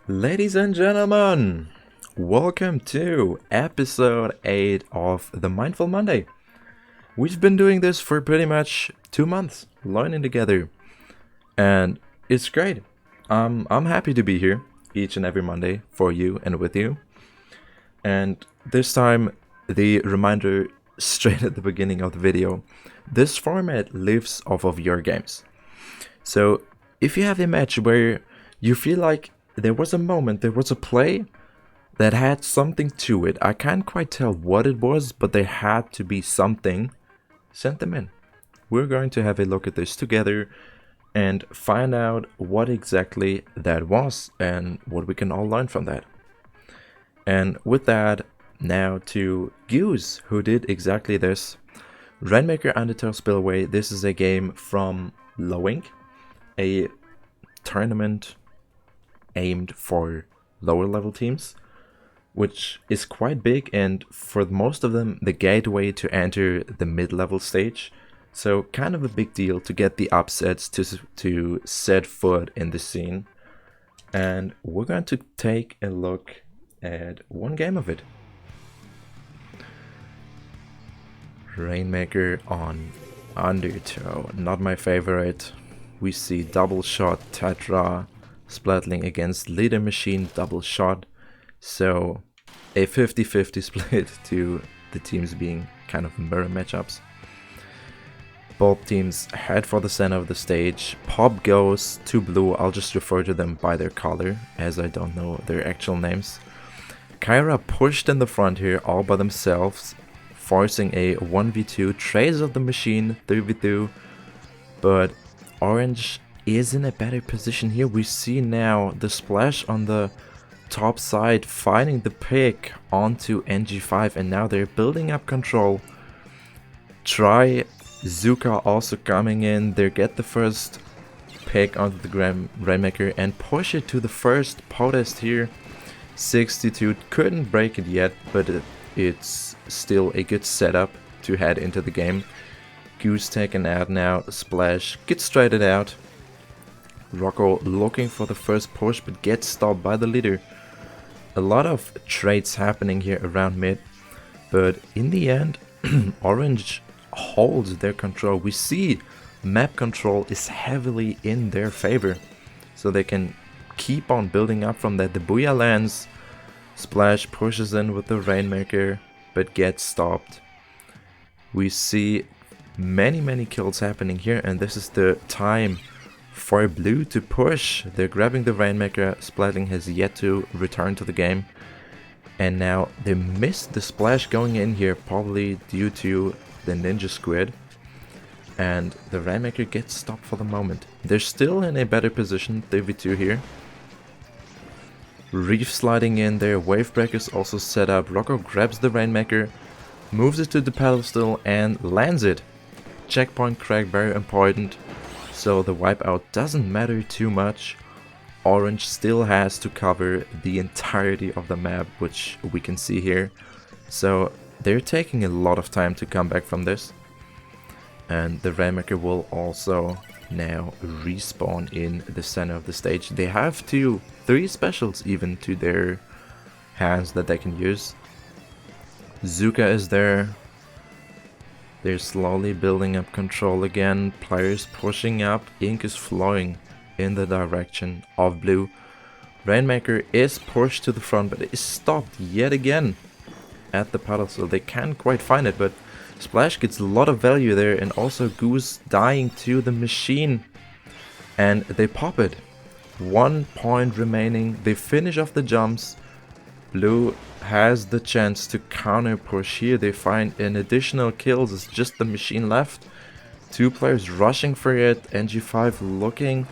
Ladies and gentlemen, welcome to episode 8 of the Mindful Monday. We've been doing this for pretty much 2 months, learning together, and it's great. I'm happy to be here each and every Monday for you and with you. And this time, the reminder straight at the beginning of the video, this format lives off of your games. So if you have a match where you feel like there was a moment, there was a play that had something to it, I can't quite tell what it was, but there had to be something, send them in. We're going to have a look at this together and find out what exactly that was and what we can all learn from that. And with that, now to Goose, who did exactly this. Rainmaker Undertale Spillway, this is a game from Lowink, a tournament aimed for lower level teams, which is quite big and for most of them the gateway to enter the mid-level stage. So kind of a big deal to get the upsets to set foot in the scene. And we're going to take a look at one game of it. Rainmaker on Undertow, not my favorite. We see double shot Tetra Splatling against Leader Machine double shot, so a 50-50 split to the teams being kind of mirror matchups. Both teams head for the center of the stage. Pop goes to blue. I'll just refer to them by their color as I don't know their actual names. Kyra pushed in the front here all by themselves, forcing a 1v2 Trace of the Machine 3v2, but Orange is in a better position here. We see now the splash on the top side finding the pick onto NG5, and now they're building up control. Try Zuka also coming in. They get the first pick onto the Rainmaker and push it to the first protest here. 62 couldn't break it yet, but it's still a good setup to head into the game. Goose taken out now. Splash gets traded out. Rocco looking for the first push but gets stopped by the leader. A lot of trades happening here around mid, but in the end Orange holds their control. We see map control is heavily in their favor, so they can keep on building up from that. The Booyah lands. Splash pushes in with the Rainmaker but gets stopped. We see many kills happening here, and this is the time for blue to push. They're grabbing the Rainmaker. Splatling has yet to return to the game, and now they missed the splash going in here, probably due to the Ninja Squid, and the Rainmaker gets stopped for the moment. They're still in a better position, 3v2 here. Reef sliding in there, wave breakers also set up. Rocco grabs the Rainmaker, moves it to the pedestal and lands it. Checkpoint crack, very important, so the wipeout doesn't matter too much. Orange still has to cover the entirety of the map, which we can see here, so they're taking a lot of time to come back from this. And the Rainmaker will also now respawn in the center of the stage. They have 3 specials even to their hands that they can use. Zuka is there. They're slowly building up control again. Players pushing up. Ink is flowing in the direction of blue. Rainmaker is pushed to the front, but is stopped yet again at the pedestal. They can't quite find it, but Splash gets a lot of value there, and also Goose dying to the machine. And they pop it. 1 point remaining. They finish off the jumps. Blue has the chance to counter push here. They find an additional kills. It's just the machine left. 2 players rushing for it. NG5 looking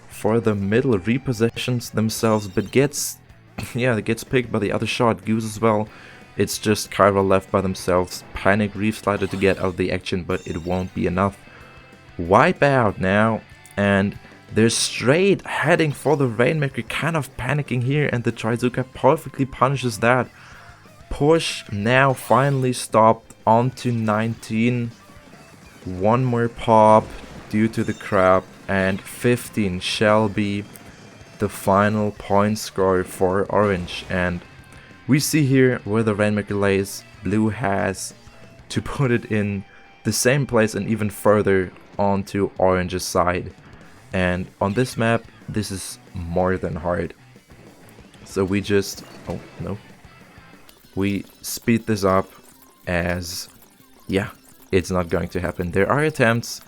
for the middle, repositions themselves, but gets picked by the other shot. Goose as well. It's just Kyra left by themselves. Panic Reef Slider to get out of the action, but it won't be enough. Wipe out now, and they're straight heading for the Rainmaker, kind of panicking here, and the Trizuka perfectly punishes that. Push now finally stopped onto 19. 1 more pop due to the crab, and 15 shall be the final point score for Orange, and we see here where the Rainmaker lays. Blue has to put it in the same place and even further onto Orange's side. And on this map, this is more than hard. So we just... oh, no. We speed this up as... yeah, it's not going to happen. There are attempts.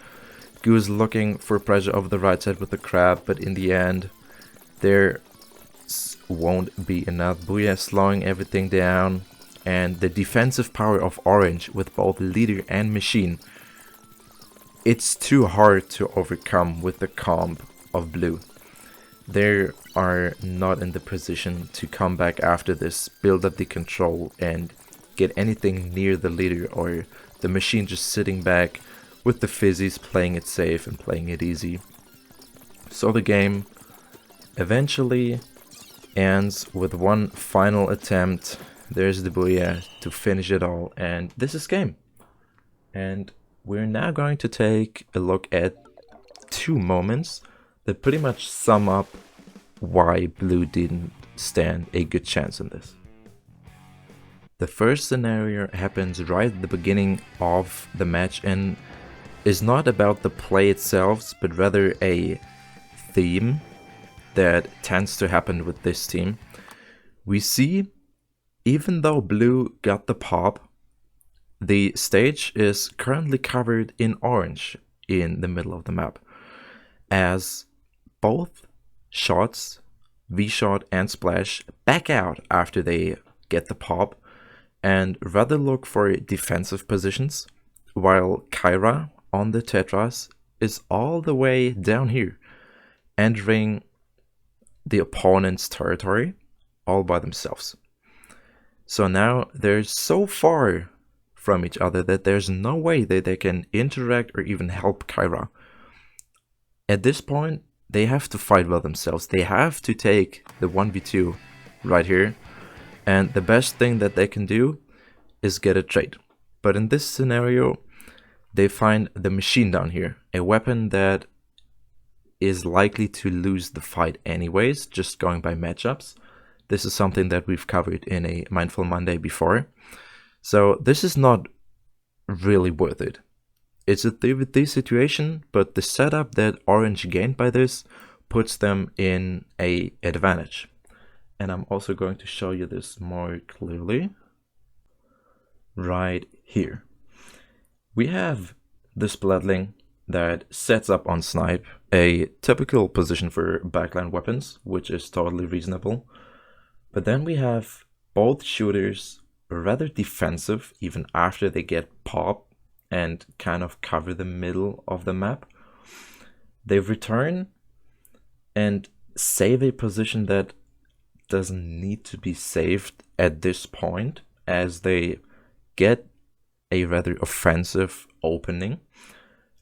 Goose looking for pressure over the right side with the crab, but in the end, there won't be enough. Booyah slowing everything down. And the defensive power of Orange with both leader and machine, it's too hard to overcome with the comp of Blue. They are not in the position to come back after this, build up the control and get anything near the leader, or the machine just sitting back with the fizzies playing it safe and playing it easy. So the game eventually ends with one final attempt. There's the booyah to finish it all, and this is game. And we're now going to take a look at two moments that pretty much sum up why Blue didn't stand a good chance in this. The first scenario happens right at the beginning of the match and is not about the play itself, but rather a theme that tends to happen with this team. We see, even though Blue got the pop, the stage is currently covered in orange in the middle of the map, as both shots, V-shot and splash, back out after they get the pop and rather look for defensive positions, while Kyra on the Tetras is all the way down here, entering the opponent's territory all by themselves. So now they're so far from each other that there's no way that they can interact or even help Kyra. At this point, they have to fight by themselves. They have to take the 1v2 right here. And the best thing that they can do is get a trade. But in this scenario, they find the machine down here, a weapon that is likely to lose the fight anyways, just going by matchups. This is something that we've covered in a Mindful Monday before. So this is not really worth it. It's a 3v3 situation, but the setup that Orange gained by this puts them in an advantage. And I'm also going to show you this more clearly right here. We have this Splatling that sets up on snipe, a typical position for backline weapons, which is totally reasonable. But then we have both shooters rather defensive even after they get pop and kind of cover the middle of the map. They return and save a position that doesn't need to be saved at this point, as they get a rather offensive opening,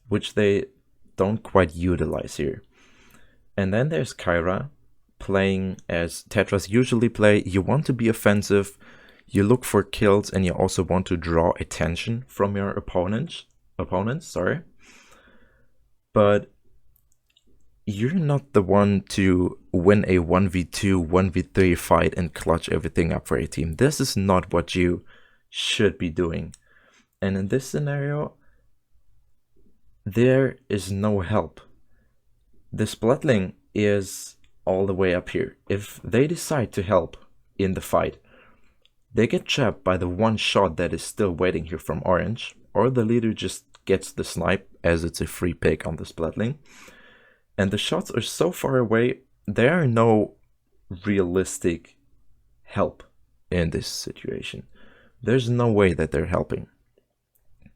which they don't quite utilize here. And then there's Kyra playing as Tetras usually play. You want to be offensive, you look for kills, and you also want to draw attention from your opponents, but you're not the one to win a 1v2, 1v3 fight and clutch everything up for a team. This is not what you should be doing. And in this scenario, there is no help. The Splatling is all the way up here. If they decide to help in the fight, they get trapped by the one shot that is still waiting here from Orange, or the leader just gets the snipe as it's a free pick on the Splatling. And the shots are so far away, there are no realistic help in this situation. There's no way that they're helping.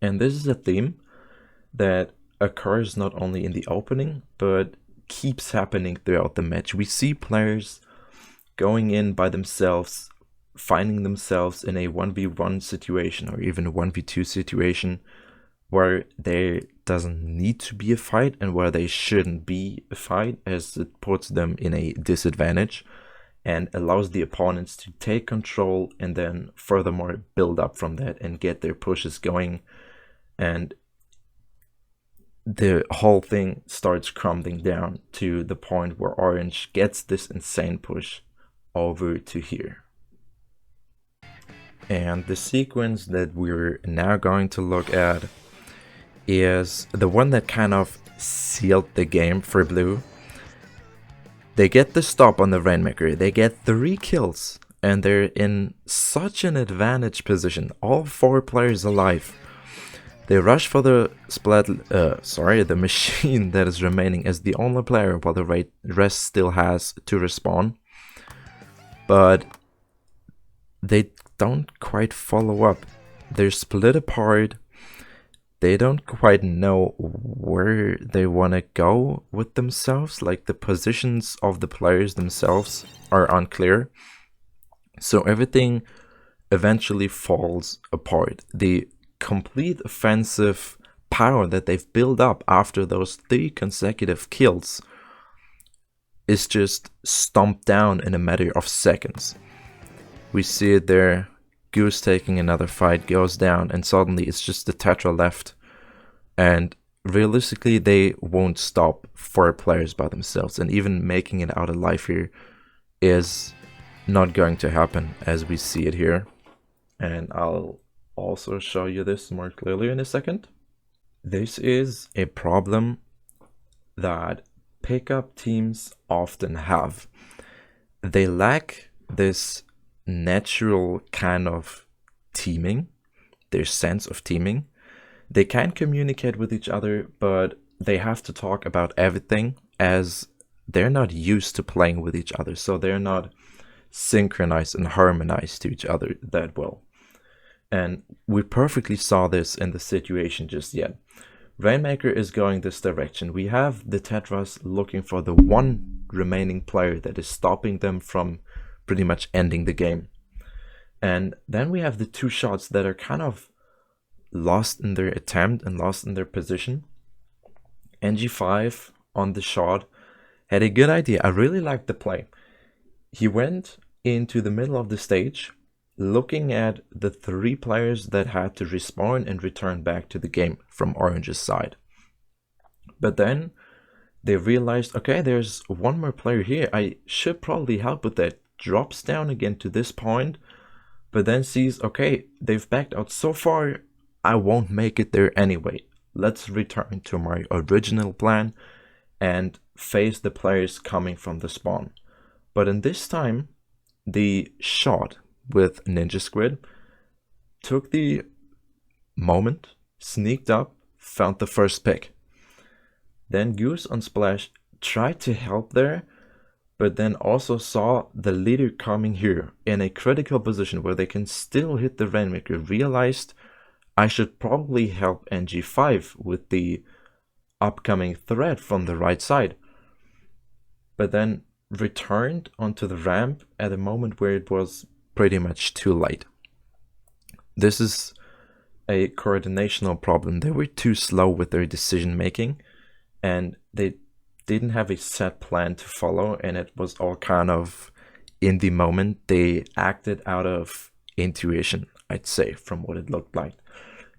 And this is a theme that occurs not only in the opening, but keeps happening throughout the match. We see players going in by themselves, finding themselves in a 1v1 situation or even a 1v2 situation where there doesn't need to be a fight and where they shouldn't be a fight, as it puts them in a disadvantage and allows the opponents to take control and then furthermore build up from that and get their pushes going. And the whole thing starts crumbling down to the point where Orange gets this insane push over to here. And the sequence that we're now going to look at is the one that kind of sealed the game for Blue. They get the stop on the Rainmaker, they get 3 kills, and they're in such an advantage position, all 4 players alive. They rush for the the machine that is remaining as the only player while the rest still has to respawn. But they don't quite follow up. They're split apart. They don't quite know where they want to go with themselves. Like, the positions of the players themselves are unclear. So everything eventually falls apart. The complete offensive power that they've built up after those 3 consecutive kills is just stomped down in a matter of seconds. We see it there. Goose taking another fight, goes down, and suddenly it's just the Tetra left. And realistically, they won't stop 4 players by themselves, and even making it out alive here is not going to happen as we see it here. And I'll also show you this more clearly in a second. This is a problem that pickup teams often have. They lack this natural kind of teaming, their sense of teaming. They can communicate with each other, but they have to talk about everything as they're not used to playing with each other, so they're not synchronized and harmonized to each other that well. And we perfectly saw this in the situation just yet. Rainmaker is going this direction. We have the Tetras looking for the one remaining player that is stopping them from pretty much ending the game. And then we have the 2 shots that are kind of lost in their attempt and lost in their position. NG5 on the shot had a good idea. I really liked the play. He went into the middle of the stage, looking at the 3 players that had to respawn and return back to the game from Orange's side. But then they realized, okay, there's one more player here, I should probably help with that. Drops down again to this point, but then sees, okay, they've backed out so far, I won't make it there anyway. Let's return to my original plan and face the players coming from the spawn. But in this time, the shot with Ninja Squid took the moment, sneaked up, found the first pick. Then Goose on Splash tried to help there, but then also saw the leader coming here in a critical position where they can still hit the Rainmaker, realized I should probably help NG5 with the upcoming threat from the right side. But then returned onto the ramp at a moment where it was pretty much too late. This is a coordinational problem. They were too slow with their decision making, and they didn't have a set plan to follow, and it was all kind of in the moment. They acted out of intuition, I'd say, from what it looked like.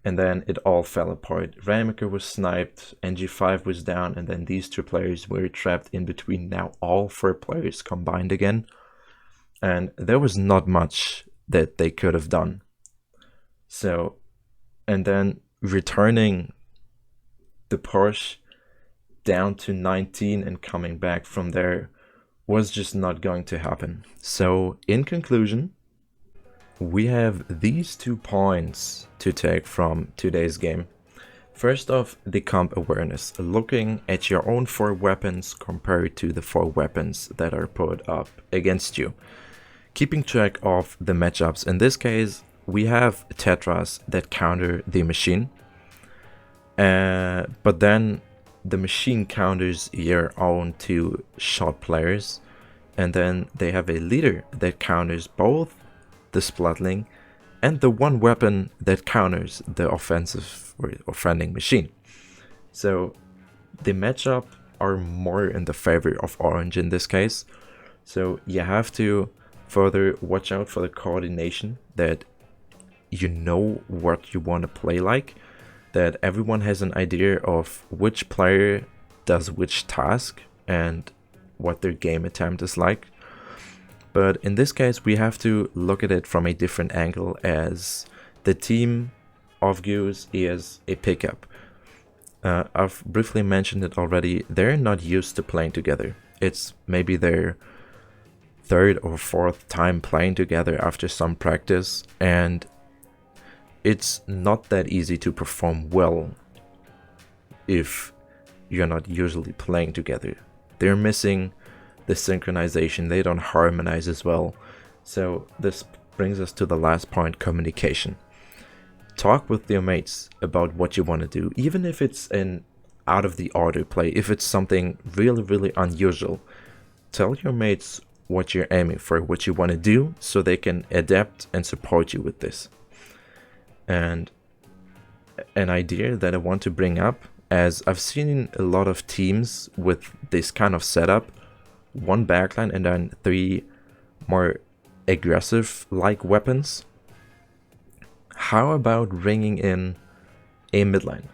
And then it all fell apart. Rainmaker was sniped, NG5 was down, and then these 2 players were trapped in between now all 4 players combined again. And there was not much that they could have done. So, and then returning the Porsche down to 19 and coming back from there was just not going to happen. So in conclusion, we have these 2 points to take from today's game. First off, the comp awareness, looking at your own 4 weapons compared to the 4 weapons that are put up against you. Keeping track of the matchups. In this case, we have Tetras that counter the machine, but then the machine counters your own 2 shot players, and then they have a leader that counters both the Splatling and the one weapon that counters the offensive or offending machine. So the matchup are more in the favor of Orange in this case. So you have to further watch out for the coordination, that you know what you want to play like, that everyone has an idea of which player does which task and what their game attempt is like. But in this case, we have to look at it from a different angle, as the team of Goose is a pickup. I've briefly mentioned it already. They're not used to playing together. It's maybe their third or fourth time playing together after some practice, and it's not that easy to perform well if you're not usually playing together. They're missing the synchronization, they don't harmonize as well. So this brings us to the last point: communication. Talk with your mates about what you want to do, even if it's an out of the order play, if it's something really unusual. Tell your mates what you're aiming for, what you want to do, so they can adapt and support you with this. And an idea that I want to bring up, as I've seen a lot of teams with this kind of setup, one backline and then 3 more aggressive like weapons. How about bringing in a midline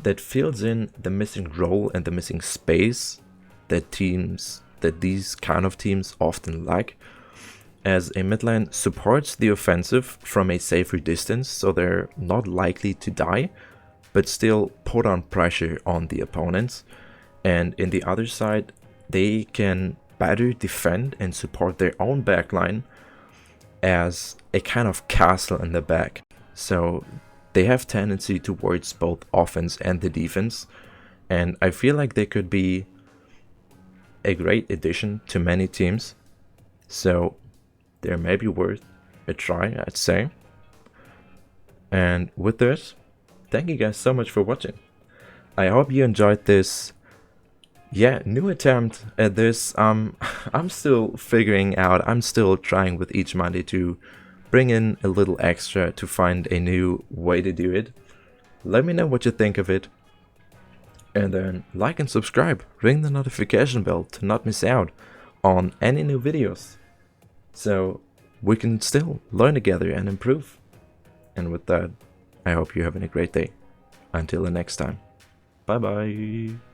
that fills in the missing role and the missing space that these kind of teams often lack, as a midline supports the offensive from a safer distance, so they're not likely to die, but still put on pressure on the opponents. And in the other side, they can better defend and support their own backline as a kind of castle in the back. So they have tendency towards both offense and the defense, and I feel like they could be a great addition to many teams. So they're maybe worth a try, I'd say. And with this, thank you guys so much for watching. I hope you enjoyed this new attempt at this. I'm still figuring out, I'm still trying with each Monday to bring in a little extra to find a new way to do it. Let me know what you think of it, and then like and subscribe, ring the notification bell to not miss out on any new videos, so we can still learn together and improve. And with that, I hope you're having a great day. Until the next time, bye bye.